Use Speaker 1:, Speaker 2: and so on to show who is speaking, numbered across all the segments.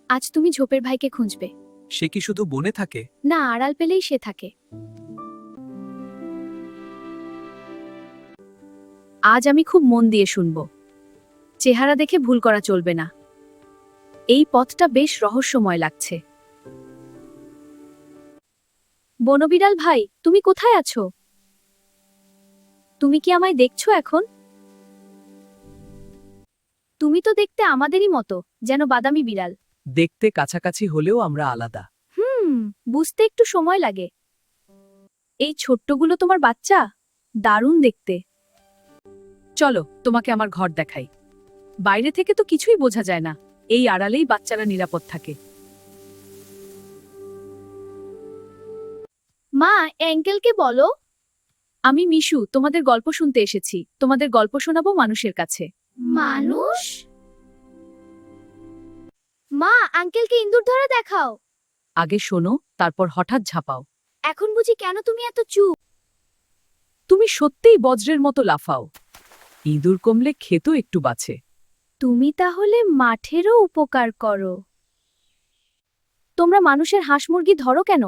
Speaker 1: আজ তুমি ঝোপের ভাইকে খুঁজবে।
Speaker 2: সে কি শুধু বনে থাকে?
Speaker 1: না, আড়াল পেলেই সে থাকে। আজ আমি খুব মন দিয়ে শুনব। চেহারা দেখে ভুল করা চলবে না। এই পথটা বেশ রহস্যময় লাগছে। বনবিড়াল ভাই, তুমি কোথায় আছো? তুমি কি আমায় দেখছো এখন? তুমি তো দেখতে আমাদেরই মতো, যেন বাদামি বিড়াল।
Speaker 2: দেখতে কাছাকাছি হলেও আমরা আলাদা।
Speaker 1: বুঝতে একটু সময় লাগে। এই ছোট্টগুলো তোমার বাচ্চা? দারুণ দেখতে। চলো, তোমাকে আমার ঘর দেখাই। বাইরে থেকে তো কিছুই বোঝা যায় না। এই আড়ালেই বাচ্চারা নিরাপদ থাকে। মা, অ্যাঙ্কেলকে বলো। আমি মিশু, তোমাদের গল্প শুনতে এসেছি। তোমাদের গল্প শোনাবো মানুষের কাছে।
Speaker 3: মানুষ? মা, আঙ্কেলকে ইন্দুর ধরা দেখাও।
Speaker 1: আগে শোনো, তারপর হঠাৎ ঝাঁপাও।
Speaker 3: এখন বুঝি কেন তুমি এত চুপ?
Speaker 1: তুমি সত্যিই বজ্রের মতো লাফাও। ইঁদুর কমলে খেতো একটু বাঁচে। তুমি তাহলে মাঠেরও উপকার করো। তোমরা মানুষের হাঁস মুরগি ধরো কেন?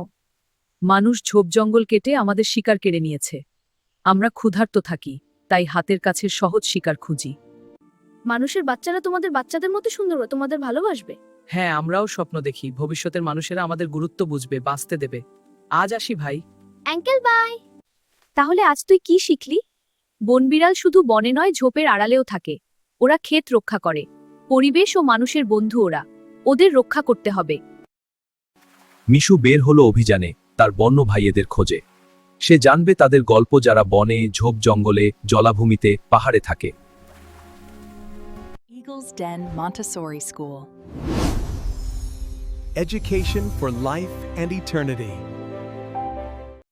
Speaker 1: মানুষ ঝোপ জঙ্গল কেটে আমাদের শিকার কেড়ে নিয়েছে। আমরা ক্ষুধার্ত থাকি, তাই হাতের কাছে সহজ শিকার খুঁজি। মানুষের বাচ্চারা তোমাদের বাচ্চাদের মতো সুন্দর, তোমাদের ভালোবাসবে।
Speaker 2: হ্যাঁ, আমরাও স্বপ্ন দেখি ভবিষ্যতের মানুষেরা আমাদের গুরুত্ব বুঝবে, বাঁচতে দেবে। আজ আসি ভাই।
Speaker 3: Uncle bye.
Speaker 1: তাহলে আজ তুই কি শিখলি? বনবিড়াল শুধু বনে নয়, ঝোপের আড়ালেও থাকে। ওরা ক্ষেত রক্ষা করে। পরিবেশ ও মানুষের বন্ধু ওরা। ওদের রক্ষা করতে হবে।
Speaker 4: মিশু বের হলো অভিযানে, তার বন্য ভাইয়েদের খোঁজে। সে জানবে তাদের গল্প, যারা বনে, ঝোপ জঙ্গলে, জলাভূমিতে, পাহাড়ে থাকে।
Speaker 5: Eagle's Den Montessori School.
Speaker 6: Education for life and eternity.